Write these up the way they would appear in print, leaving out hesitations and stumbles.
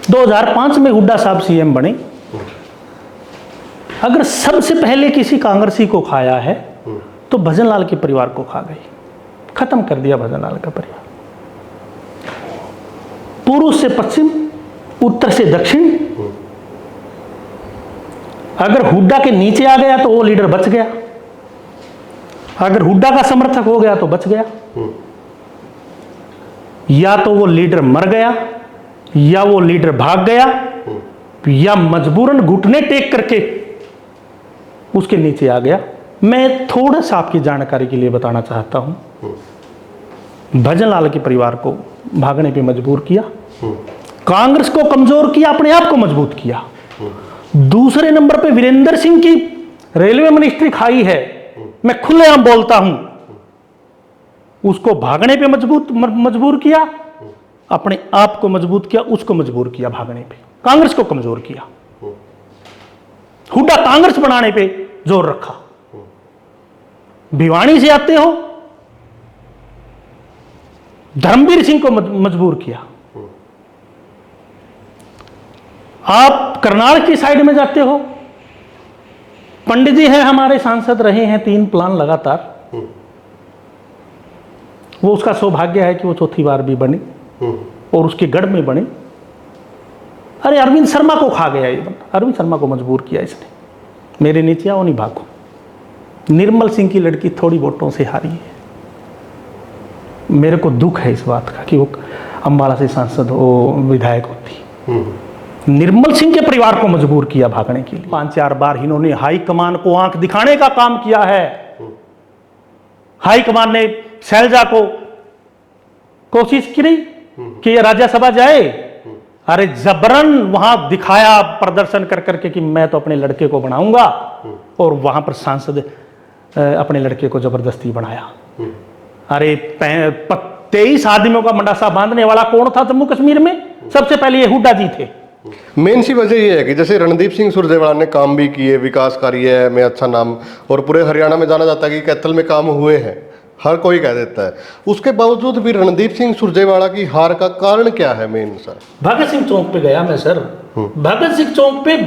2005 में हुड्डा साहब सीएम बने। अगर सबसे पहले किसी कांग्रेसी को खाया है तो भजनलाल के परिवार को खा गई, खत्म कर दिया भजनलाल का परिवार। पूर्व से पश्चिम, उत्तर से दक्षिण, अगर हुड्डा के नीचे आ गया तो वो लीडर बच गया, अगर हुड्डा का समर्थक हो गया तो बच गया, या तो वो लीडर मर गया, या वो लीडर भाग गया, या मजबूरन घुटने टेक करके उसके नीचे आ गया। मैं थोड़ा सा आपकी जानकारी के लिए बताना चाहता हूं, भजनलाल के परिवार को भागने पे मजबूर किया, कांग्रेस को कमजोर किया, अपने आप को मजबूत किया। दूसरे नंबर पे वीरेंद्र सिंह की रेलवे मिनिस्ट्री खाई है, मैं खुलेआम बोलता हूं, उसको भागने पे मजबूर किया, अपने आप को मजबूत किया, उसको मजबूर किया भागने पे, कांग्रेस को कमजोर किया। हुड्डा कांग्रेस बनाने पे जोर रखा। भिवानी से आते हो, धर्मवीर सिंह को मजबूर किया। आप करनाल की साइड में जाते हो, पंडित जी हैं हमारे सांसद रहे हैं 3 प्लान लगातार, वो उसका सौभाग्य है कि वो चौथी बार भी बनी और उसके गढ़ में बनी। अरे अरविंद शर्मा को खा गया ये बंदा, अरविंद शर्मा को मजबूर किया इसने, मेरे नीचे आओ नहीं भागो। निर्मल सिंह की लड़की थोड़ी वोटों से हारी है, मेरे को दुख है इस बात का कि वो अंबाला से सांसद हो, विधायक होती। निर्मल सिंह के परिवार को मजबूर किया भागने के लिए। 5-4 बार इन्होंने हाईकमान को आंख दिखाने का काम किया है। हाईकमान ने शैलजा को कोशिश की कि ये राज्यसभा जाए, अरे जबरन वहां दिखाया प्रदर्शन कर करके कि मैं तो अपने लड़के को बनाऊंगा, और वहां पर सांसद अपने लड़के को जबरदस्ती बनाया। अरे 23 आदमियों का मंडासा बांधने वाला कौन था जम्मू कश्मीर में? सबसे पहले ये हुड्डा जी थे। मेन सी वजह ये है कि जैसे रणदीप सिंह सुरजेवाला ने काम भी किए, विकास कार्य में अच्छा नाम, और पूरे हरियाणा में जाना जाता है कि कैथल में काम हुए हैं, हर कोई कह देता है। उसके बावजूद भी रणदीप सिंह सुरजेवाला की हार का कारण क्या है मेन सर? भगत सिंह चौक पे गया मैं सर, भगत सिंह चौक पे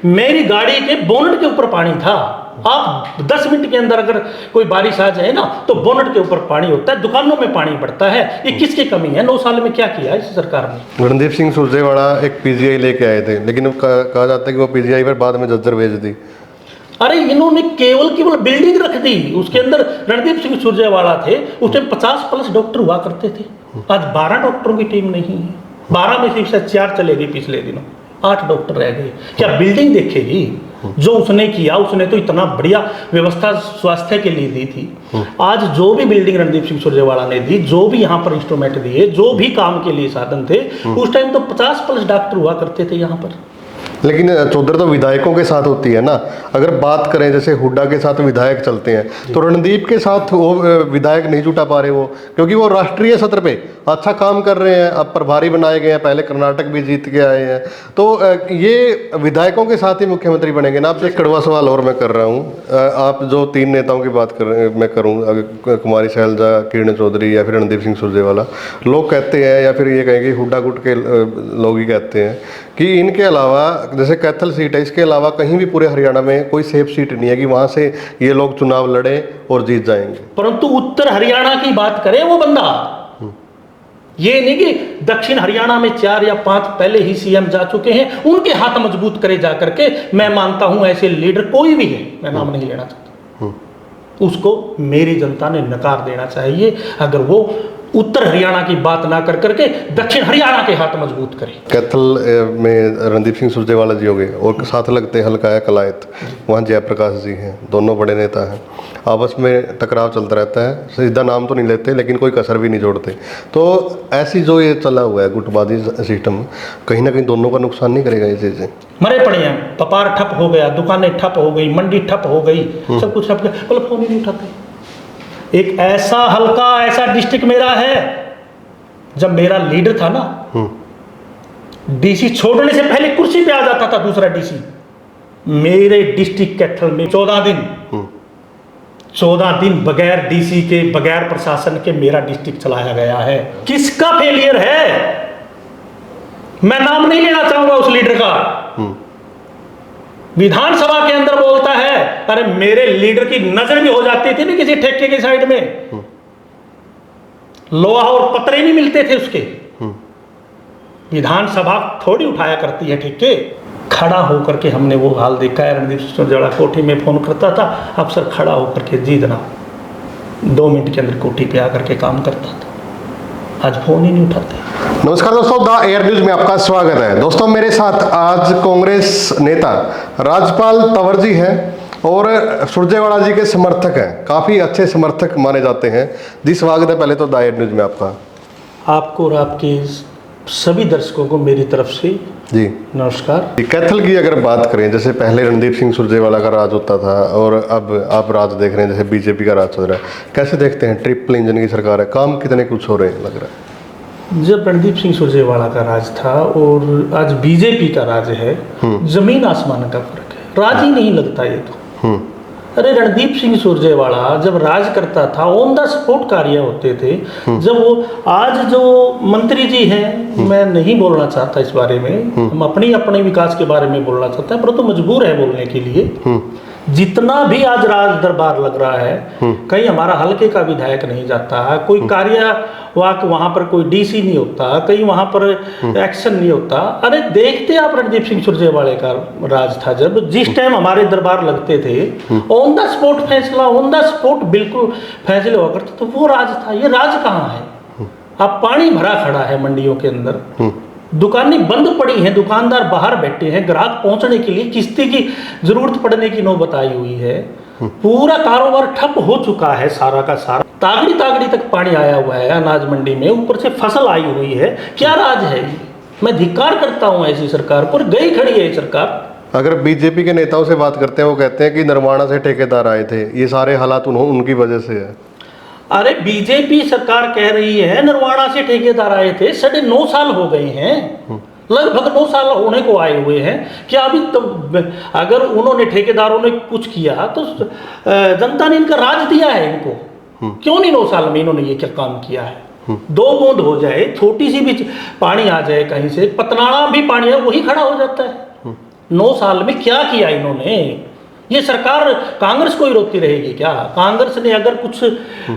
मेरी गाड़ी के बोनट के ऊपर पानी था। आप 10 मिनट के अंदर अगर कोई बारिश आ जाए ना तो बोनट के ऊपर पानी होता है, दुकानों में पानी पड़ता है। ये किसकी कमी है? 9 साल में क्या किया इस सरकार ने? रणदीप सिंह सुरजेवाला एक पीजीआई लेके आए थे, लेकिन कहा जाता है कि वो पीजीआई पर बाद में झज्जर भेज दी। अरे इन्होंने केवल बिल्डिंग रख दी, उसके अंदर रणदीप सिंह सुरजेवाला थे, उस टाइम 50+ डॉक्टर हुआ करते थे। आज 12 डॉक्टरों की टीम नहीं है, 12 में से 4 चले गई पिछले दिनों, 8 डॉक्टर रह गए। क्या बिल्डिंग देखेगी? जो उसने किया, उसने तो इतना बढ़िया व्यवस्था स्वास्थ्य के लिए दी थी। आज जो भी बिल्डिंग रणदीप सिंह सुरजेवाला ने दी, जो भी यहाँ पर इंस्ट्रूमेंट दिए, जो भी काम के लिए साधन थे, उस टाइम तो 50+ डॉक्टर हुआ करते थे यहाँ पर। लेकिन चौधर तो विधायकों के साथ होती है ना। अगर बात करें जैसे हुड्डा के साथ विधायक चलते हैं, तो रणदीप के साथ वो विधायक नहीं जुटा पा रहे वो, क्योंकि वो राष्ट्रीय सत्र पे अच्छा काम कर रहे हैं, अब प्रभारी बनाए गए हैं, पहले कर्नाटक भी जीत के आए हैं, तो ये विधायकों के साथ ही मुख्यमंत्री बनेंगे ना। अब एक कड़वा सवाल और मैं कर रहा हूँ, आप जो 3 नेताओं की बात कर रहे हैं, मैं करूँ, कुमारी शैलजा, किरण चौधरी या फिर रणदीप सिंह सुरजेवाला, लोग कहते हैं, या फिर ये कहेंगे हुड्डा गुट के लोग ही कहते हैं कि इनके अलावा जैसे कैथल सीट है, इसके अलावा कहीं भी पूरे हरियाणा में कोई सेफ सीट नहीं है कि वहां से ये लोग चुनाव लड़े और जीत जाएंगे। परंतु उत्तर हरियाणा की बात करे वो बंदा, ये नहीं कि दक्षिण हरियाणा में 4 या 5 पहले ही सीएम जा चुके हैं, उनके हाथ मजबूत करे जा करके। मैं मानता हूं ऐसे लीडर कोई भी है, मैं नाम नहीं लेना चाहता, उसको मेरी जनता ने नकार देना चाहिए अगर वो उत्तर हरियाणा की बात ना कर करके दक्षिण हरियाणा के हाथ मजबूत करे। कैथल में रणदीप सिंह सुरजेवाला जी हो गए, और साथ लगते हल्का है कलायत, वहाँ जयप्रकाश जी हैं, दोनों बड़े नेता हैं, आपस में टकराव चलता रहता है। सीधा नाम तो नहीं लेते, लेकिन कोई कसर भी नहीं जोड़ते। तो ऐसी जो ये चला हुआ है गुटबाजी सिस्टम, कहीं ना कहीं दोनों का नुकसान नहीं करेगा ये चीज़ें? मरे पड़े हैं, व्यापार ठप हो गया, दुकानें ठप हो गई, मंडी ठप हो गई, सब कुछ ठप गया, मतलब फोन ही नहीं उठाते। एक ऐसा हल्का, ऐसा डिस्ट्रिक्ट मेरा है, जब मेरा लीडर था ना, डीसी छोड़ने से पहले कुर्सी पे आ जाता था दूसरा डीसी। मेरे डिस्ट्रिक्ट कैथल में 14 दिन बगैर डीसी के, बगैर प्रशासन के मेरा डिस्ट्रिक्ट चलाया गया है। किसका फेलियर है? मैं नाम नहीं लेना चाहूंगा। लीडर का। विधानसभा के अंदर बोलता है, अरे मेरे लीडर की नजर भी हो जाती थी ना किसी ठेके की साइड में, लोहा और पतरे नहीं मिलते थे उसके। विधानसभा थोड़ी उठाया करती है ठेके। खड़ा होकर के हमने वो हाल देखा है। रणदीप सुरजेवाला कोठी में फोन करता था, अफसर खड़ा होकर के जी जनाब 2 मिनट के अंदर कोठी पे आकर के काम करता था। आज फोन ही नहीं उठाते। नमस्कार दोस्तों, द एयर न्यूज में आपका स्वागत है। दोस्तों, मेरे साथ आज कांग्रेस नेता राजपाल तंवर जी हैं और सुरजेवाला जी के समर्थक हैं, काफ़ी अच्छे समर्थक माने जाते हैं जी। स्वागत है पहले तो द एयर न्यूज में आपका। आपको और आपके सभी दर्शकों को मेरी तरफ से जी नमस्कार। कैथल की अगर बात करें, जैसे पहले रणदीप सिंह सुरजेवाला का राज होता था और अब आप राज देख रहे हैं, जैसे बीजेपी का राज चल रहा है, कैसे देखते हैं? ट्रिपल इंजन की सरकार है, काम कितने कुछ हो रहे हैं लग रहा है। जब रणदीप सिंह सुरजेवाला का राज था और आज बीजेपी का राज है, जमीन आसमान का फर्क है। राज ही नहीं लगता ये तो। अरे रणदीप सिंह सुरजेवाला जब राज करता था ऑन द स्पॉट कार्य होते थे। जब वो आज जो मंत्री जी हैं, मैं नहीं बोलना चाहता इस बारे में, हम अपने विकास के बारे में बोलना चाहते हैं, परंतु मजबूर है बोलने के लिए। जितना भी आज राज दरबार लग रहा है, कहीं हमारा हल्के का विधायक नहीं जाता, कोई कार्यवाहक वहां पर कोई डीसी नहीं होता, कहीं वहां पर एक्शन नहीं होता। अरे देखते आप रणदीप सिंह सुरजेवाला का राज था, जब जिस टाइम हमारे दरबार लगते थे ऑन द स्पॉट फैसला, ऑन द स्पॉट बिल्कुल फैसले हुआ करते, तो वो राज था। ये राज कहाँ है? अब पानी भरा खड़ा है मंडियों के अंदर, दुकानें बंद पड़ी हैं, दुकानदार बाहर बैठे हैं, ग्राहक पहुंचने के लिए किस्ती की जरूरत पड़ने की नौबत आई हुई है। पूरा कारोबार ठप हो चुका है, सारा का सारा। तागड़ी तक पानी आया हुआ है अनाज मंडी में, ऊपर से फसल आई हुई है। क्या राज है ये? मैं धिक्कार करता हूं ऐसी सरकार पर। गई खड़ी है ये सरकार। अगर बीजेपी के नेताओं से बात करते हैं, वो कहते हैं कि निर्माणा से ठेकेदार आए थे, ये सारे हालात उनकी वजह से है। अरे बीजेपी सरकार कह रही है निर्वाणा से ठेकेदार आए थे, 9.5 साल हो गए हैं, लगभग 9 साल होने को आए हुए हैं। क्या अभी तो अगर उन्होंने ठेकेदारों ने कुछ किया तो जनता ने इनका राज दिया है इनको? क्यों नहीं 9 साल में इन्होंने ये क्या काम किया है? 2 बूंद हो जाए, छोटी सी भी पानी आ जाए कहीं से, पतनाड़ा भी पानी है वही खड़ा हो जाता है। 9 साल में क्या किया इन्होंने? ये सरकार कांग्रेस को ही रोकती रहेगी क्या? कांग्रेस ने अगर कुछ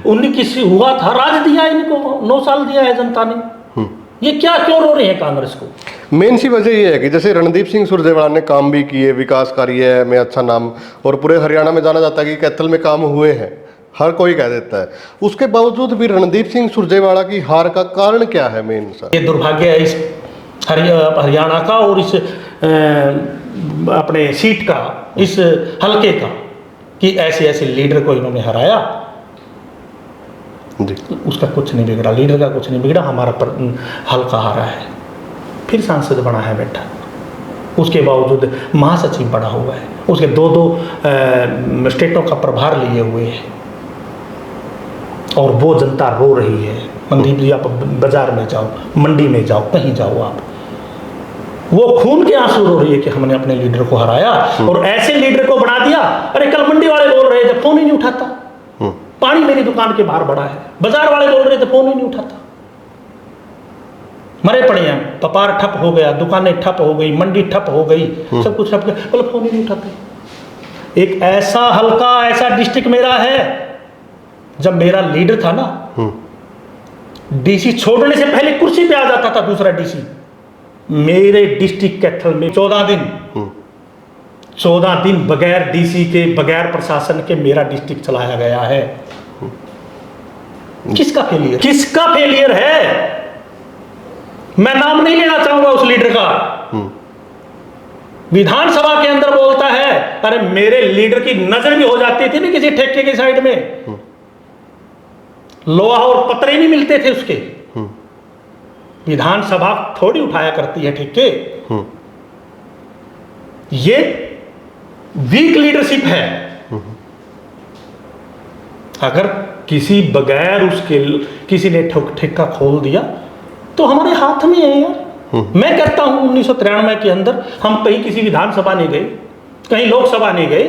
19 हुआ था, राज दिया इनको, 9 साल दिया है जनता ने। ये क्या क्यों रो रहे हैं कांग्रेस को? मेन सी वजह ये है कि जैसे रणदीप सिंह सुरजेवाला ने काम भी किए, विकास कार्य में अच्छा नाम, और पूरे हरियाणा में जाना जाता है कि कैथल में काम हुए हैं, हर कोई कह देता है। उसके बावजूद भी रणदीप सिंह सुरजेवाला की हार का कारण क्या है मेन सर? ये दुर्भाग्य है इस हरियाणा का और इस अपने सीट का, इस हल्के का, कि ऐसे लीडर को इन्होंने हराया। जी। उसका कुछ नहीं बिगड़ा, लीडर का कुछ नहीं बिगड़ा, हमारा हल्का हारा है। फिर सांसद बना है बैठा, उसके बावजूद महासचिव बना हुआ है, उसके 2 स्टेटों का प्रभार लिए हुए है, और वो जनता रो रही है। मनदीप जी, आप बाजार में जाओ, मंडी में जाओ, कहीं जाओ आप, वो खून के आंसू रो रही है कि हमने अपने लीडर को हराया और ऐसे लीडर को बना दिया। अरे कल मंडी वाले बोल रहे थे, फोन ही नहीं उठाता। पानी मेरी दुकान के बाहर बड़ा है, बाजार वाले बोल रहे थे, फोन ही नहीं उठाता। मरे पड़े हैं, व्यापार ठप हो गया, दुकानें ठप हो गई, मंडी ठप हो गई, सब कुछ ठप गया, बोले फोन ही नहीं उठाते। एक ऐसा हल्का, ऐसा डिस्ट्रिक्ट मेरा है, जब मेरा लीडर था ना, डीसी छोड़ने से पहले कुर्सी पे आ जाता था दूसरा डीसी। मेरे डिस्ट्रिक्ट कैथल में 14 दिन बगैर डीसी के, बगैर प्रशासन के मेरा डिस्ट्रिक्ट चलाया गया है। किसका फेलियर? किसका फेलियर है? मैं नाम नहीं लेना चाहूंगा उस लीडर का। विधानसभा के अंदर बोलता है, अरे मेरे लीडर की नजर भी हो जाती थी ना किसी ठेके की साइड में, लोहा और पतरे नहीं मिलते थे उसके। विधानसभा थोड़ी उठाया करती है ठेके। ये वीक लीडरशिप है। अगर किसी बगैर उसके किसी ने ठेका खोल दिया तो हमारे हाथ में है यार। मैं कहता हूं 1993 के अंदर हम कहीं किसी विधानसभा नहीं गए, कहीं लोकसभा नहीं गए,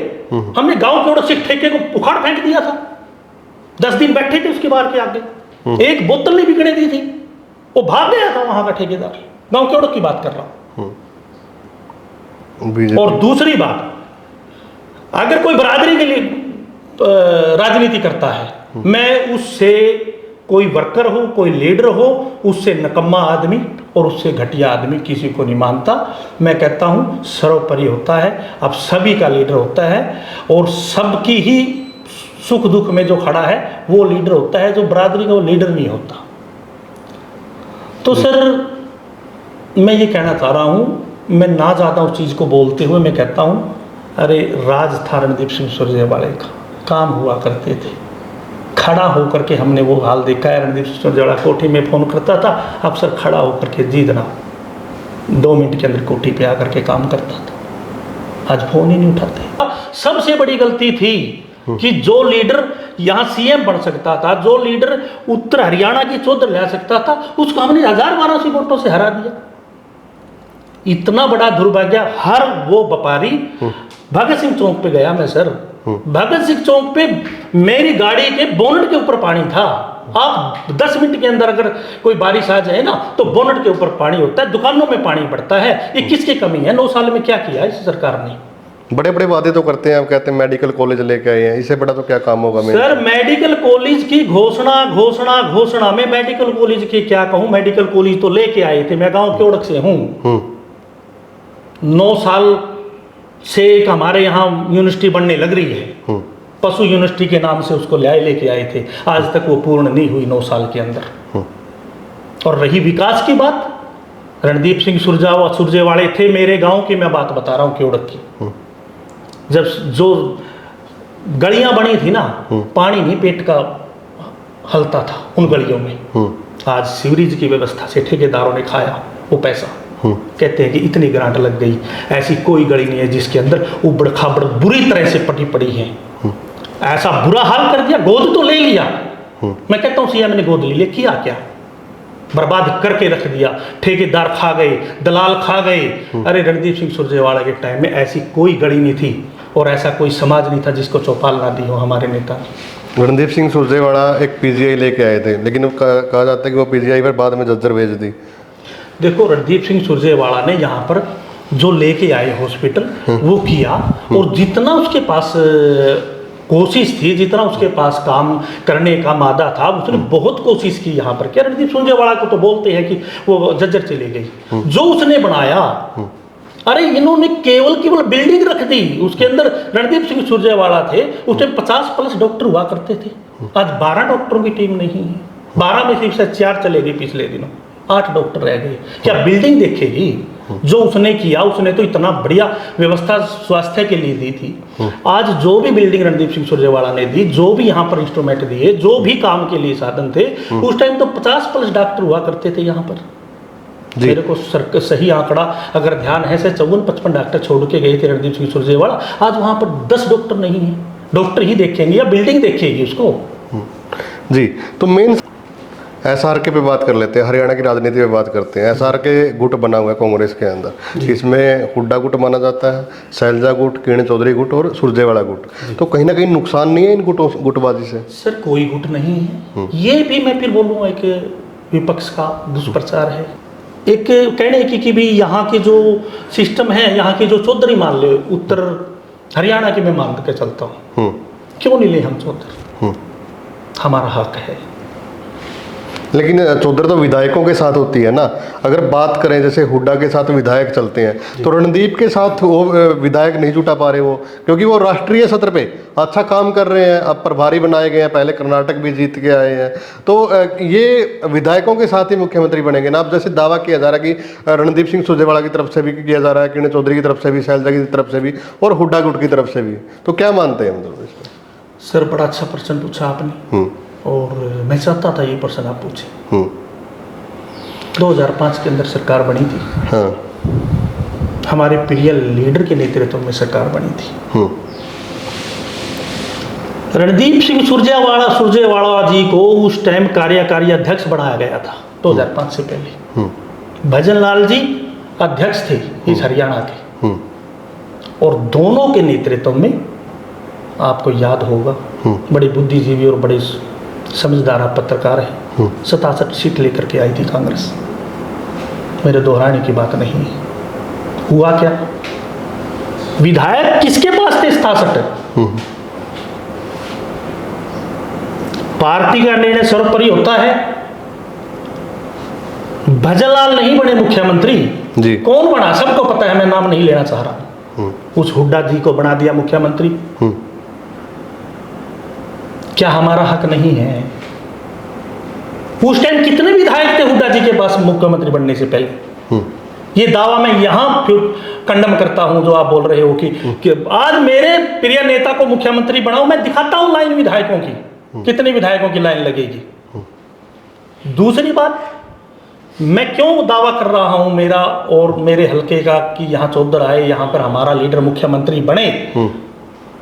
हमने गांव के ओर से ठेके को उखाड़ फेंक दिया था। 10 दिन बैठे थे उसके बाहर के आगे, एक बोतल नहीं बिकने दी थी, वो भाग गया था वहां का ठेकेदार। गांव के ओर की बात कर रहा हूं। बीजेपी। और दूसरी बात, अगर कोई बरादरी के लिए राजनीति करता है, मैं उससे, कोई वर्कर हो, कोई लीडर हो, उससे नकम्मा आदमी और उससे घटिया आदमी किसी को नहीं मानता। मैं कहता हूँ सर्वोपरि होता है, अब सभी का लीडर होता है और सबकी ही सुख दुख में जो खड़ा है वो लीडर होता है, जो बरादरी का वो लीडर नहीं होता। तो सर मैं ये कहना चाह रहा हूँ, मैं ना चाहता उस चीज़ को बोलते हुए मैं कहता हूँ, अरे राज था रणदीप सिंह सुरजेवाला का, काम हुआ करते थे, खड़ा होकर के हमने वो हाल देखा है। रणदीप सिंह सुरजेवाला कोठी में फ़ोन करता था, अफसर खड़ा होकर के जी जनाब 2 मिनट के अंदर कोठी पे आकर के काम करता था। आज फ़ोन ही नहीं उठाते। सबसे बड़ी गलती थी कि जो लीडर यहाँ सीएम बन सकता था, जो लीडर उत्तर हरियाणा की चौधर ला सकता था, उसको हमने 1000-1200 वोटों से हरा दिया। इतना बड़ा दुर्भाग्य। हर वो व्यापारी भगत सिंह चौक पे गया मैं सर, भगत सिंह चौक पे मेरी गाड़ी के बोनट के ऊपर पानी था। आप 10 मिनट के अंदर अगर कोई बारिश आ जाए ना तो बोनट के ऊपर पानी होता है, दुकानों में पानी पड़ता है। ये किसकी कमी है? 9 साल में क्या किया इस सरकार ने? बड़े बड़े वादे तो करते हैं, आप कहते हैं मेडिकल कॉलेज लेके आए हैं, इससे बड़ा तो क्या काम होगा? सर मेडिकल कॉलेज की घोषणा में मेडिकल कॉलेज की क्या कहूँ, मेडिकल कॉलेज तो लेके आए थे। मैं गाँव केवड़क से हूँ, 9 साल से एक हमारे यहाँ यूनिवर्सिटी बनने लग रही है, पशु यूनिवर्सिटी के नाम से उसको लेके आए थे, आज तक वो पूर्ण नहीं हुई 9 साल के अंदर। और रही विकास की बात, रणदीप सिंह सुरजेवाड़े थे मेरे गांव की, मैं बात बता रहा हूँ केवड़क की। जब जो गलियां बनी थी ना, पानी नहीं पेट का हलता था उन गलियों में। आज सीवरेज की व्यवस्था से ठेकेदारों ने खाया वो पैसा। कहते हैं कि इतनी ग्रांट लग गई, ऐसी कोई गली नहीं है जिसके अंदर उबड़ खाबड़ बुरी तरह से पटी पड़ी है। ऐसा बुरा हाल कर दिया, गोद तो ले लिया। मैं कहता हूँ सीएम ने गोद ले लिया, किया क्या? बर्बाद करके रख दिया। ठेकेदार खा गए, दलाल खा गए। अरे रणदीप सिंह सुरजेवाला के टाइम में ऐसी कोई गली नहीं थी और ऐसा कोई समाज नहीं था जिसको चौपाल ना दी हो हमारे नेता ने। रणदीप सिंह सुरजेवाला एक पीजीआई लेके आए थे, लेकिन कहा जाता है कि वो पीजीआई पर बाद में झज्जर भेज दी। देखो रणदीप सिंह सुरजेवाला ने यहाँ पर जो लेके आए हॉस्पिटल वो किया, और जितना उसके पास कोशिश थी, जितना उसके पास काम करने का मादा था, उसने बहुत कोशिश की यहाँ पर। क्या रणदीप सुरजेवाला को तो बोलते हैं कि वो जज्जर चली गई। जो उसने बनाया, अरे इन्होंने केवल बिल्डिंग रख दी, उसके अंदर रणदीप सिंह सुरजेवाला थे, उसमें 50+ डॉक्टर हुआ करते थे। आज 12 डॉक्टरों की टीम नहीं है, 12 में से 4 चले गए पिछले दिनों, 8 डॉक्टर रह गए। क्या बिल्डिंग देखेगी? जो उसने किया, उसने तो इतना बढ़िया व्यवस्था स्वास्थ्य के लिए दी थी। आज जो भी बिल्डिंग रणदीप सिंह सुरजेवाला ने दी, जो भी यहाँ पर इंस्ट्रूमेंट दिए, जो भी काम के लिए साधन थे, उस टाइम तो 50+ डॉक्टर हुआ करते थे यहाँ पर। मेरे को सही आंकड़ा अगर ध्यान है, से 54-55 डॉक्टर छोड़ के गए थे रणदीप सिंह सुरजेवाला। आज वहाँ पर 10 डॉक्टर नहीं है। डॉक्टर ही देखेंगे या बिल्डिंग देखेगी उसको? जी, तो मेन एसआरके पे बात कर लेते हैं, हरियाणा की राजनीति पे बात करते हैं। एसआरके गुट बना हुआ है कांग्रेस के अंदर, इसमें हुड्डा गुट माना जाता है, शैलजा गुट, किरण चौधरी गुट और सुरजेवाला गुट। तो कहीं ना कहीं नुकसान नहीं है इन गुटबाजी से? सर कोई गुट नहीं है, ये भी मैं फिर बोलूँगा एक विपक्ष का दुष्प्रचार है। एक कहने की कि भी यहाँ के जो सिस्टम है, यहाँ के जो चौधरी मान ले, उत्तर हरियाणा की मैं मान के चलता हूँ, क्यों नहीं ले हम चौधरी? हमारा हक है। लेकिन चौधर तो विधायकों के साथ होती है ना। अगर बात करें जैसे हुड्डा के साथ विधायक चलते हैं, तो रणदीप के साथ वो विधायक नहीं जुटा पा रहे वो, क्योंकि वो राष्ट्रीय सत्र पे अच्छा काम कर रहे हैं, अब प्रभारी बनाए गए हैं, पहले कर्नाटक भी जीत के आए हैं। तो ये विधायकों के साथ ही मुख्यमंत्री बनेंगे ना। अब जैसे दावा किया जा रहा है कि रणदीप सिंह सुरजेवाला की तरफ से भी किया जा रहा है, किरण चौधरी की तरफ से भी, शैलजा की तरफ से भी और हुड्डा गुट की तरफ से भी, तो क्या मानते हैं मतलब इसमें? सर बड़ा अच्छा प्रश्न पूछा आपने, और मैं चाहता था ये प्रश्न आप पूछे। 2005 के अंदर सरकार बनी थी। हमारे प्रिय लीडर के नेतृत्व में सरकार बनी थी। रणदीप सिंह सुरजेवाला जी को उस टाइम कार्यकारी अध्यक्ष बनाया गया था 2005 से पहले। भजन लाल जी अध्यक्ष थे इस हरियाणा के, और दोनों के नेतृत्व में आपको याद होगा बड़े बुद्धिजीवी और बड़े समझदार पत्रकार है, 67 सीट लेकर के आई थी कांग्रेस। मेरे दोहराने की बात नहीं है। हुआ क्या? विधायक किसके पास थे 67? पार्टी का निर्णय सर्वोपरि होता है। भजनलाल नहीं बने मुख्यमंत्री जी। कौन बना? सबको पता है, मैं नाम नहीं लेना चाह रहा। उस हुड्डा जी को बना दिया मुख्यमंत्री। क्या हमारा हक नहीं है? उस टाइम कितने विधायक थे हुड्डा जी के पास मुख्यमंत्री बनने से पहले? ये दावा मैं यहां फिर कंडम करता हूं जो आप बोल रहे हो कि आज मेरे प्रिय नेता को मुख्यमंत्री बनाओ। मैं दिखाता हूं लाइन विधायकों की, कितने विधायकों की लाइन लगेगी। दूसरी बात, मैं क्यों दावा कर रहा हूं मेरा और मेरे हलके का कि यहां चौधर आए, यहां पर हमारा लीडर मुख्यमंत्री बने?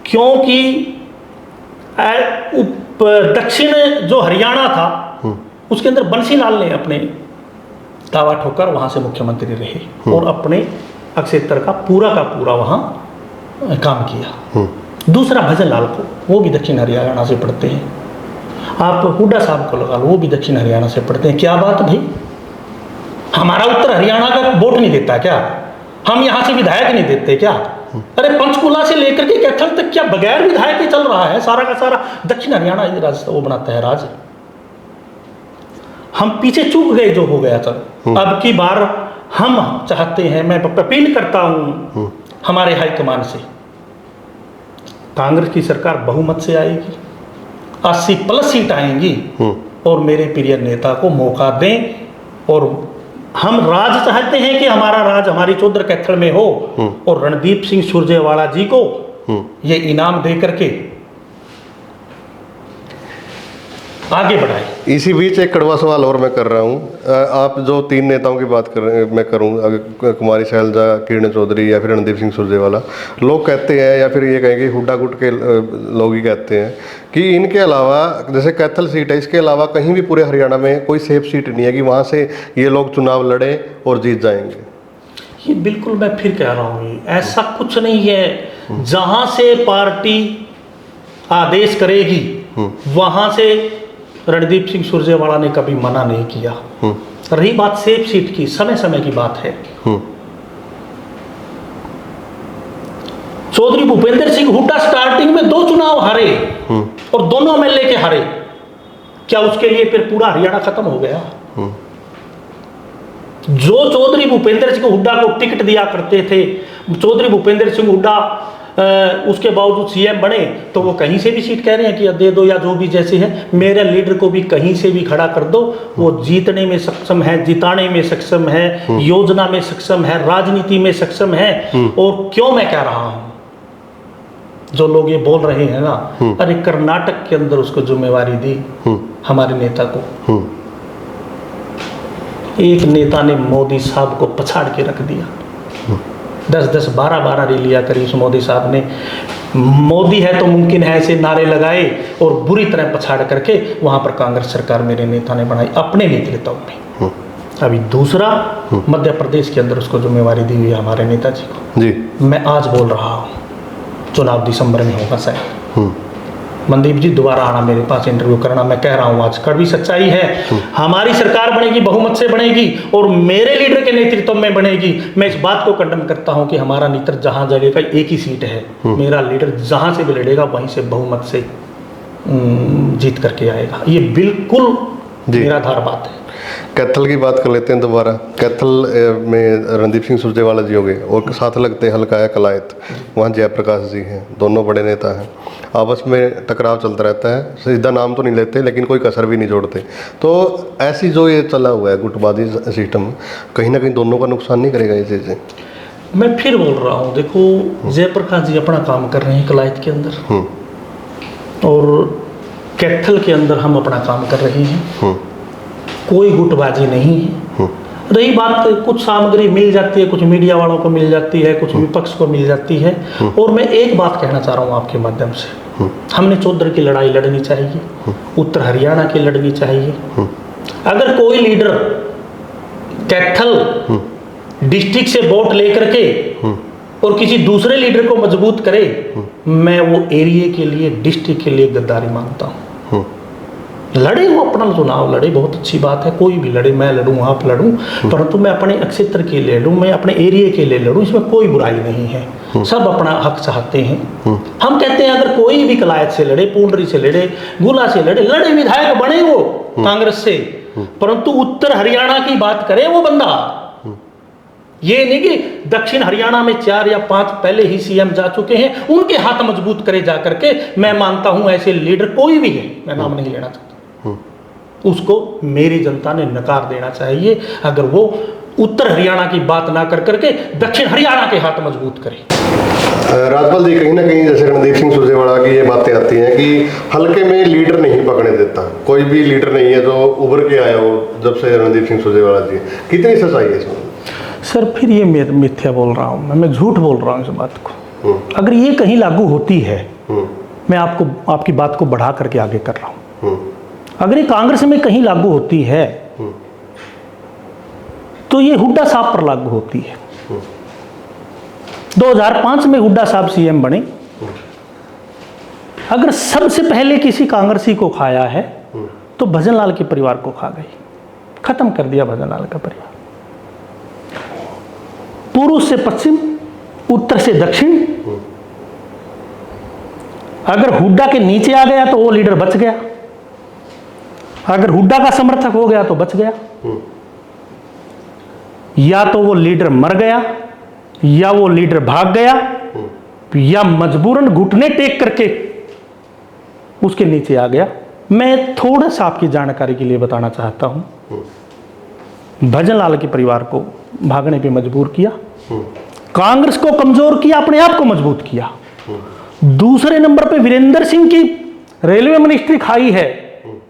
क्योंकि दक्षिण जो हरियाणा था उसके अंदर बंसीलाल ने अपने दावा ठोकर वहां से मुख्यमंत्री रहे और अपने क्षेत्र का पूरा वहां काम किया। दूसरा भजनलाल को, वो भी दक्षिण हरियाणा से पढ़ते हैं। आप हुड्डा साहब को लगा लो, वो भी दक्षिण हरियाणा से पढ़ते हैं। क्या बात भाई, हमारा उत्तर हरियाणा का वोट नहीं देता क्या? हम यहां से विधायक नहीं देते क्या? अरे पंचकुला से लेकर के कैथल तक क्या बगैर विधायक ही चल रहा है? सारा का सारा दक्षिण हरियाणा वो बनाता है राज। हम पीछे चूक गए जो हो गया। चलो अब की बार हम चाहते हैं, मैं अपील करता हूं हमारे हाईकमान से, कांग्रेस की सरकार बहुमत से आएगी, 80+ सीट आएंगी और मेरे प्रिय नेता को मौका दें। और हम राज चाहते हैं कि हमारा राज हमारी चौधर कैथल में हो और रणदीप सिंह सुरजेवाला जी को ये इनाम दे करके आगे बढ़ाए। इसी बीच एक कड़वा सवाल और मैं कर रहा हूँ। आप जो 3 नेताओं की बात कर रहे हैं, मैं करूँ, कुमारी शैलजा, किरण चौधरी या फिर रणदीप सिंह सुरजेवाला, लोग कहते हैं या फिर ये कहेंगे हुड्डा गुट के लोग ही कहते हैं कि इनके अलावा जैसे कैथल सीट है, इसके अलावा कहीं भी पूरे हरियाणा में कोई सेफ सीट नहीं है कि वहाँ से ये लोग चुनाव लड़ें और जीत जाएंगे। ये बिल्कुल मैं फिर कह रहा हूँ, ऐसा कुछ नहीं है। जहाँ से पार्टी आदेश करेगी वहाँ से रणदीप सिंह सुरजेवाला ने कभी मना नहीं किया। रही बात सेफ सीट की, समय समय की बात है। चौधरी भूपेंद्र सिंह हुड्डा स्टार्टिंग में 2 चुनाव हारे और दोनों एमएलए के हारे। क्या उसके लिए फिर पूरा हरियाणा खत्म हो गया? जो चौधरी भूपेंद्र सिंह हुड्डा को टिकट दिया करते थे, चौधरी भूपेंद्र सिंह हुड्डा उसके बावजूद सीएम बने, तो वो कहीं से भी सीट कह रहे हैं कि दे दो या जो भी जैसे है, मेरे लीडर को भी कहीं से भी खड़ा कर दो। वो जीतने में सक्षम है, जिताने में सक्षम है, योजना में सक्षम है, राजनीति में सक्षम है। और क्यों मैं कह रहा हूं, जो लोग ये बोल रहे हैं ना, अरे कर्नाटक के अंदर उसको जिम्मेवारी दी हमारे नेता को। एक नेता ने मोदी साहब को पछाड़ के रख दिया। 10-10, 12-12 रैलियां करी उस मोदी साहब ने। मोदी है तो मुमकिन है ऐसे नारे लगाए और बुरी तरह पछाड़ करके वहां पर कांग्रेस सरकार मेरे नेता ने बनाई अपने नेतृत्व में। अभी दूसरा मध्य प्रदेश के अंदर उसको जिम्मेवारी दी हुई है हमारे नेताजी को। जी मैं आज बोल रहा हूँ, चुनाव दिसंबर में होगा शायद। मनदीप जी दोबारा आना मेरे पास इंटरव्यू करना। मैं कह रहा हूँ आज कड़वी सच्चाई है, हमारी सरकार बनेगी, बहुमत से बनेगी और मेरे लीडर के नेतृत्व में बनेगी। मैं इस बात को कंडम करता हूँ कि हमारा नेता जहां जगह का एक ही सीट है, मेरा लीडर जहां से भी लड़ेगा वहीं से बहुमत से जीत करके आएगा। ये बिल्कुल निराधार बात है। कैथल की बात कर लेते हैं दोबारा। कैथल में रणदीप सिंह सुरजेवाला जी हो गए और साथ लगते हल्का है कलायत, वहाँ जयप्रकाश जी हैं, दोनों बड़े नेता हैं। आपस में टकराव चलता रहता है, सीधा नाम तो नहीं लेते लेकिन कोई कसर भी नहीं जोड़ते। तो ऐसी जो ये चला हुआ है गुटबाजी सिस्टम, कहीं ना कहीं दोनों का नुकसान नहीं करेगा ये चीज़ें? मैं फिर बोल रहा हूँ, देखो जयप्रकाश जी अपना काम कर रहे हैं कलायत के अंदर और कैथल के अंदर हम अपना काम कर रहे हैं। कोई गुटबाजी नहीं है। रही बात, कुछ सामग्री मिल जाती है, कुछ मीडिया वालों को मिल जाती है, कुछ विपक्ष को मिल जाती है। और मैं एक बात कहना चाह रहा हूँ आपके माध्यम से, हमने चौधर की लड़ाई लड़नी चाहिए, उत्तर हरियाणा की लड़नी चाहिए। अगर कोई लीडर कैथल डिस्ट्रिक्ट से वोट लेकर के और किसी दूसरे लीडर को मजबूत करे, मैं वो एरिया के लिए, डिस्ट्रिक्ट के लिए गद्दारी मानता हूँ। लड़े, वो अपना चुनाव लड़े, बहुत अच्छी बात है, कोई भी लड़े, मैं लड़ूँ आप लड़ूँ, परंतु मैं अपने क्षेत्र के लिए लड़ूँ, मैं अपने एरिया के लिए लड़ूँ, इसमें कोई बुराई नहीं है, सब अपना हक चाहते हैं। हम कहते हैं अगर कोई भी कलायत से लड़े, पूंडरी से लड़े, गुला से लड़े विधायक बने वो कांग्रेस से, परंतु उत्तर हरियाणा की बात करे वो बंदा, ये नहीं कि दक्षिण हरियाणा में 4 या 5 पहले ही सीएम जा चुके हैं, उनके हाथ मजबूत करे जा करके। मैं मानता हूं ऐसे लीडर कोई भी है, मैं नाम नहीं लेना चाहता, उसको मेरी जनता ने नकार देना चाहिए अगर वो उत्तर हरियाणा की बात ना कर करके दक्षिण हरियाणा के हाथ मजबूत करे। राजपाल जी, कहीं ना कहीं जैसे रणदीप सिंह सुरजेवाला की ये बातें आती हैं कि हल्के में लीडर नहीं पकड़ने देता, कोई भी लीडर नहीं है जो उभर के आया हो जब से रणदीप सिंह सुरजेवाला जी, कितनी सच्चाई है इसमें? सर फिर ये मिथ्या बोल रहा हूँ मैं झूठ बोल रहा हूँ इस बात को। अगर ये कहीं लागू होती है, मैं आपकी बात को बढ़ा करके आगे कर रहा हूँ, अगर ये कांग्रेस में कहीं लागू होती है तो ये हुड्डा साहब पर लागू होती है। 2005 में हुड्डा साहब सीएम बने, अगर सबसे पहले किसी कांग्रेसी को खाया है तो भजनलाल के परिवार को खा गई, खत्म कर दिया भजनलाल का परिवार। पूर्व से पश्चिम, उत्तर से दक्षिण, अगर हुड्डा के नीचे आ गया तो वो लीडर बच गया, अगर हुड्डा का समर्थक हो गया तो बच गया, या तो वो लीडर मर गया या वो लीडर भाग गया या मजबूरन घुटने टेक करके उसके नीचे आ गया। मैं थोड़ा सा आपकी जानकारी के लिए बताना चाहता हूं, भजनलाल के परिवार को भागने पे मजबूर किया, कांग्रेस को कमजोर किया, अपने आप को मजबूत किया। दूसरे नंबर पे वीरेंद्र सिंह की रेलवे मिनिस्ट्री खाई है,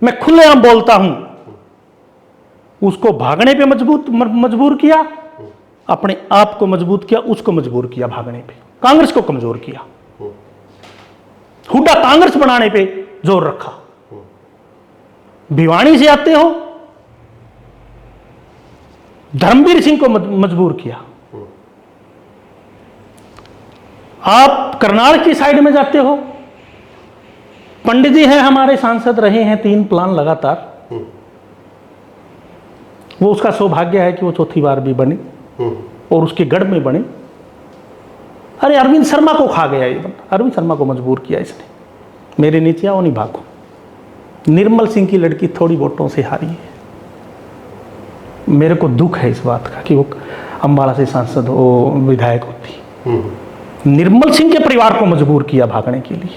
मैं खुलेआम बोलता हूं, उसको भागने पे मजबूर किया, अपने आप को मजबूत किया, उसको मजबूर किया भागने पे, कांग्रेस को कमजोर किया, हुड्डा कांग्रेस बनाने पे जोर रखा। भिवानी से आते हो, धर्मवीर सिंह को मजबूर किया, आप करनाल की साइड में जाते हो, पंडित जी हैं हमारे सांसद रहे हैं 3 प्लान लगातार, वो उसका सौभाग्य है कि वो चौथी बार भी बने और उसके गढ़ में बने। अरे अरविंद शर्मा को खा गया ये बंदा, अरविंद शर्मा को मजबूर किया इसने, मेरे नीचे आओ नहीं भागो। निर्मल सिंह की लड़की थोड़ी वोटों से हारी है, मेरे को दुख है इस बात का कि वो अंबाला से सांसद वो विधायक होती। निर्मल सिंह के परिवार को मजबूर किया भागने के लिए।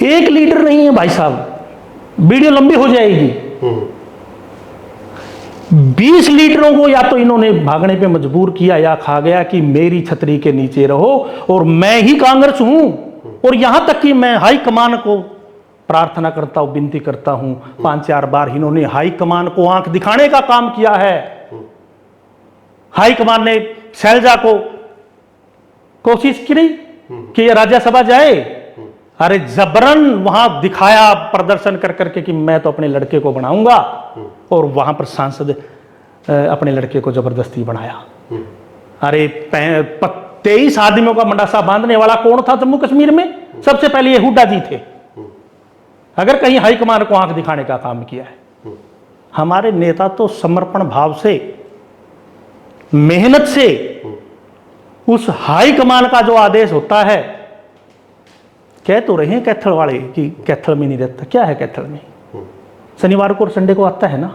एक लीडर नहीं है भाई साहब, वीडियो लंबी हो जाएगी। 20 लीडरों को या तो इन्होंने भागने पे मजबूर किया या खा गया कि मेरी छतरी के नीचे रहो और मैं ही कांग्रेस हूं। और यहां तक कि मैं हाई कमान को प्रार्थना करता हूं, विनती करता हूं, 5-4 बार इन्होंने हाई कमान को आंख दिखाने का काम किया है। हाई कमान ने शैलजा को कोशिश की कि ये राज्यसभा जाए, अरे जबरन वहां दिखाया प्रदर्शन कर करके कि मैं तो अपने लड़के को बनाऊंगा, और वहां पर सांसद अपने लड़के को जबरदस्ती बनाया। अरे 23 आदमियों का मंडासा बांधने वाला कौन था जम्मू कश्मीर में? सबसे पहले ये हुड्डा जी थे। अगर कहीं हाईकमान को आंख दिखाने का काम किया है, हमारे नेता तो समर्पण भाव से, मेहनत से उस हाईकमान का जो आदेश होता है, कह तो रहे हैं कैथल वाले कि कैथल में नहीं रहता, क्या है कैथल में? शनिवार को और संडे को आता है ना,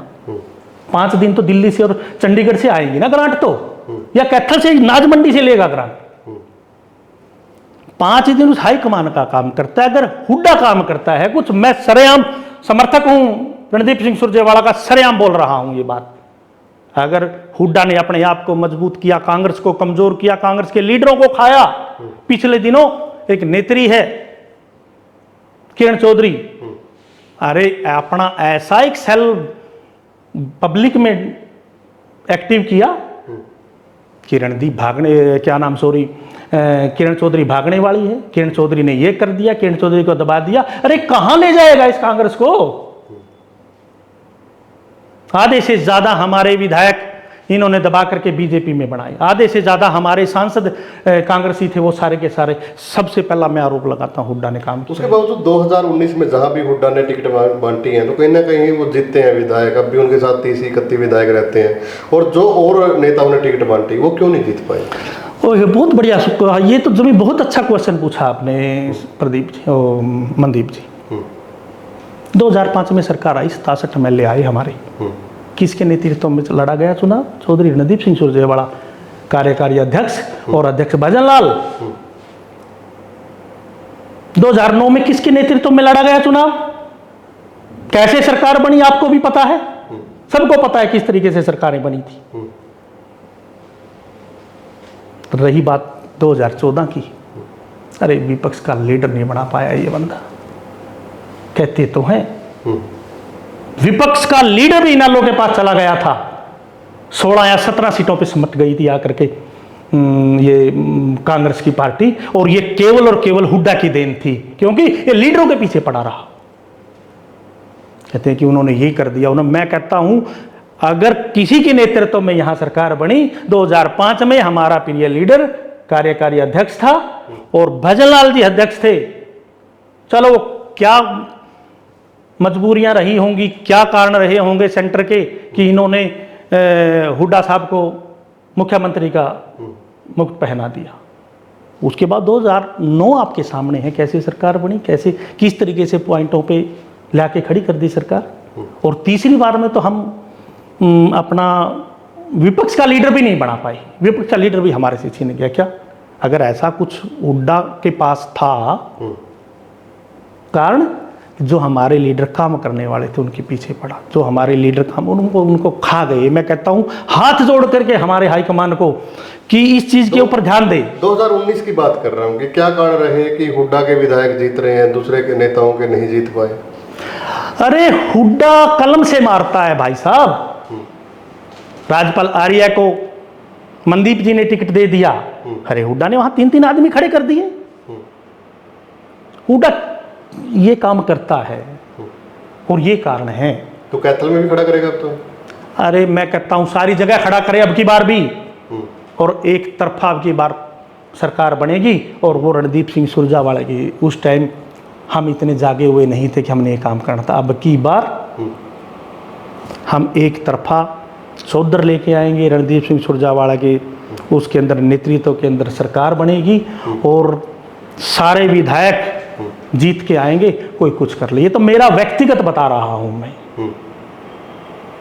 5 दिन तो दिल्ली से और चंडीगढ़ से आएंगी ना ग्रांट, तो या कैथल से नाज मंडी से लेगा ग्रांट। 5 दिन उस हाई कमान का काम करता है। अगर हुड्डा काम करता है कुछ, मैं सरेआम समर्थक हूं रणदीप सिंह सुरजेवाला का, सरेआम बोल रहा हूं ये बात। अगर हुड्डा ने अपने आप को मजबूत किया, कांग्रेस को कमजोर किया, कांग्रेस के लीडरों को खाया। पिछले दिनों एक नेत्री है किरण चौधरी, अरे अपना ऐसा एक सेल पब्लिक में एक्टिव किया, किरण चौधरी भागने वाली है, किरण चौधरी ने ये कर दिया, किरण चौधरी को दबा दिया। अरे कहां ले जाएगा इस कांग्रेस को? आधे से ज्यादा हमारे विधायक इन्होंने दबा करके बीजेपी में बनाए। आधे से ज़्यादा हमारे सांसद कांग्रेसी थे, वो सारे के सारे। सबसे पहला मैं आरोप लगाता हूँ हुड्डा ने काम किया। उसके बावजूद 2019 में जहां भी हुड्डा ने टिकट बांटी है तो कहीं ना कहीं वो जीतते हैं विधायक। अब भी उनके साथ 30-31 विधायक रहते हैं, और जो और नेताओं ने टिकट बांटी वो क्यों नहीं जीत पाए? ओह, बहुत बढ़िया। ये तो जमी बहुत अच्छा क्वेश्चन पूछा आपने प्रदीप जी, मनदीप जी। 2005 में सरकार आई, 67 MLA आए हमारे। किसके नेतृत्व में लड़ा गया चुनाव? चौधरी रणदीप सिंह सुरजेवाला कार्यकारी अध्यक्ष और अध्यक्ष भजनलाल। 2009 में किसके नेतृत्व में लड़ा गया चुनाव? कैसे सरकार बनी आपको भी पता है, सबको पता है किस तरीके से सरकारें बनी थी। रही बात 2014 की, अरे विपक्ष का लीडर नहीं बना पाया ये बंदा। कहते तो हैं विपक्ष का लीडर भी इनालो के पास चला गया था, 16 या 17 सीटों पे सिमट गई थी आकर के ये कांग्रेस की पार्टी, और ये केवल और केवल हुड्डा की देन थी, क्योंकि ये लीडरों के पीछे पड़ा रहा। कहते हैं कि उन्होंने यही कर दिया। मैं कहता हूं अगर किसी के नेतृत्व में यहां सरकार बनी, 2005 में हमारा प्रिय लीडर कार्यकारी अध्यक्ष था और भजनलाल जी अध्यक्ष थे। चलो क्या मजबूरियां रही होंगी, क्या कारण रहे होंगे सेंटर के कि इन्होंने हुड्डा साहब को मुख्यमंत्री का मुकुट पहना दिया। उसके बाद 2009 आपके सामने है, कैसे सरकार बनी, कैसे किस तरीके से पॉइंटों पे लाके खड़ी कर दी सरकार। और तीसरी बार में तो हम अपना विपक्ष का लीडर भी नहीं बना पाए। विपक्ष का लीडर भी हमारे से छीन गया। क्या अगर ऐसा कुछ हुड्डा के पास था, कारण जो हमारे लीडर काम करने वाले थे उनके पीछे पड़ा, जो हमारे लीडर काम उनको खा गए। मैं कहता हूं हाथ जोड़ करके हमारे हाईकमान को कि इस चीज के ऊपर ध्यान दे। 2019 की बात कर रहा हूं कि क्या कारण रहे कि हुड्डा के विधायक जीत रहे हैं, दूसरे के नेताओं के नहीं जीत पाए? अरे हुड्डा कलम से मारता है भाई साहब। राज्यपाल आर्या को मनदीप जी ने टिकट दे दिया, अरे हुड्डा ने वहां 3-3 आदमी खड़े कर दिए। हुड्डा ये काम करता है और ये कारण है। तो कैथल में भी खड़ा करेगा अब तो? अरे मैं कहता हूं सारी जगह खड़ा करे अब की बार भी, और एक तरफा अब की बार सरकार बनेगी। और वो रणदीप सिंह सुरजेवाला की, उस टाइम हम इतने जागे हुए नहीं थे कि हमने ये काम करना था। अब की बार हम एक तरफा चौधर लेके आएंगे रणदीप सिंह सुरजेवाला के, उसके अंदर नेतृत्व के अंदर सरकार बनेगी और सारे विधायक जीत के आएंगे। कोई कुछ कर ले, ये तो मेरा व्यक्तिगत बता रहा हूं मैं,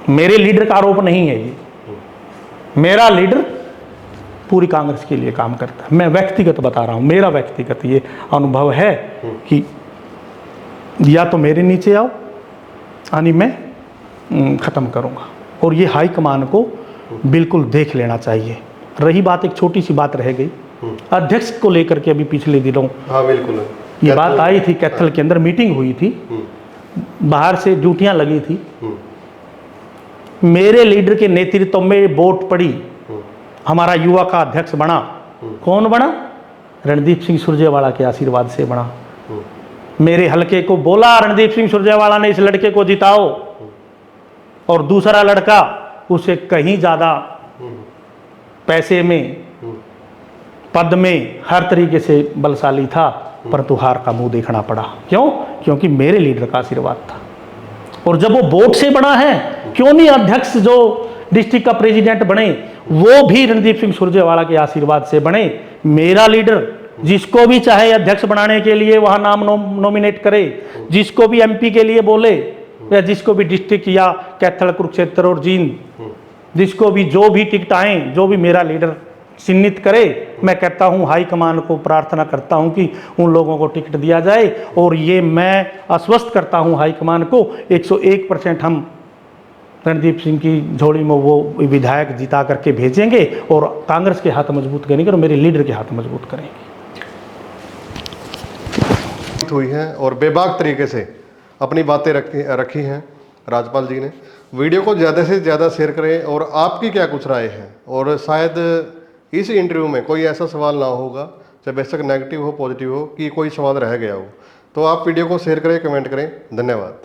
मेरे लीडर का आरोप नहीं है ये। मेरा लीडर पूरी कांग्रेस के लिए काम करता है, मैं व्यक्तिगत बता रहा हूं, मेरा व्यक्तिगत ये अनुभव है कि या तो मेरे नीचे आओ यानी मैं खत्म करूंगा। और ये हाईकमान को बिल्कुल देख लेना चाहिए। रही बात, एक छोटी सी बात रह गई अध्यक्ष को लेकर के, अभी पिछले दिनों हाँ बिल्कुल ये बात आई थी, कैथल के अंदर मीटिंग हुई थी, बाहर से ड्यूटियां लगी थी, मेरे लीडर के नेतृत्व में वोट पड़ी, हमारा युवा का अध्यक्ष बना। कौन बना? रणदीप सिंह सुरजेवाला के आशीर्वाद से बना। मेरे हलके को बोला रणदीप सिंह सुरजेवाला ने इस लड़के को जिताओ, और दूसरा लड़का उसे कहीं ज्यादा पैसे में, पद में, हर तरीके से बलशाली था, परंतु हार का मुंह देखना पड़ा। क्यों? क्योंकि मेरे लीडर का आशीर्वाद था। और जब वो वोट से बना है, क्यों नहीं अध्यक्ष जो डिस्ट्रिक्ट का प्रेसिडेंट बने वो भी रणदीप सिंह सुरजेवाला के आशीर्वाद से बने। मेरा लीडर जिसको भी चाहे अध्यक्ष बनाने के लिए वहां नाम नॉमिनेट करे, जिसको भी एमपी के लिए बोले, या जिसको भी डिस्ट्रिक्ट या कैथल, कुरुक्षेत्र और जींद, जिसको भी जो भी टिकट आए, जो भी मेरा लीडर चिन्हित करे, मैं कहता हूं हाईकमान को प्रार्थना करता हूं कि उन लोगों को टिकट दिया जाए। और ये मैं आश्वस्त करता हूं हाईकमान को, 101% हम रणदीप सिंह की झोली में वो विधायक जिता करके भेजेंगे और कांग्रेस के हाथ मजबूत करेंगे और मेरे लीडर के हाथ मजबूत करेंगे। हुई है और बेबाक तरीके से अपनी बातें रखी हैं राज्यपाल जी ने। वीडियो को ज़्यादा से ज़्यादा शेयर करें। और आपकी क्या कुछ राय है? और शायद इस इंटरव्यू में कोई ऐसा सवाल ना होगा, चाहे बेशक नेगेटिव हो पॉजिटिव हो, कि कोई सवाल रह गया हो, तो आप वीडियो को शेयर करें, कमेंट करें। धन्यवाद।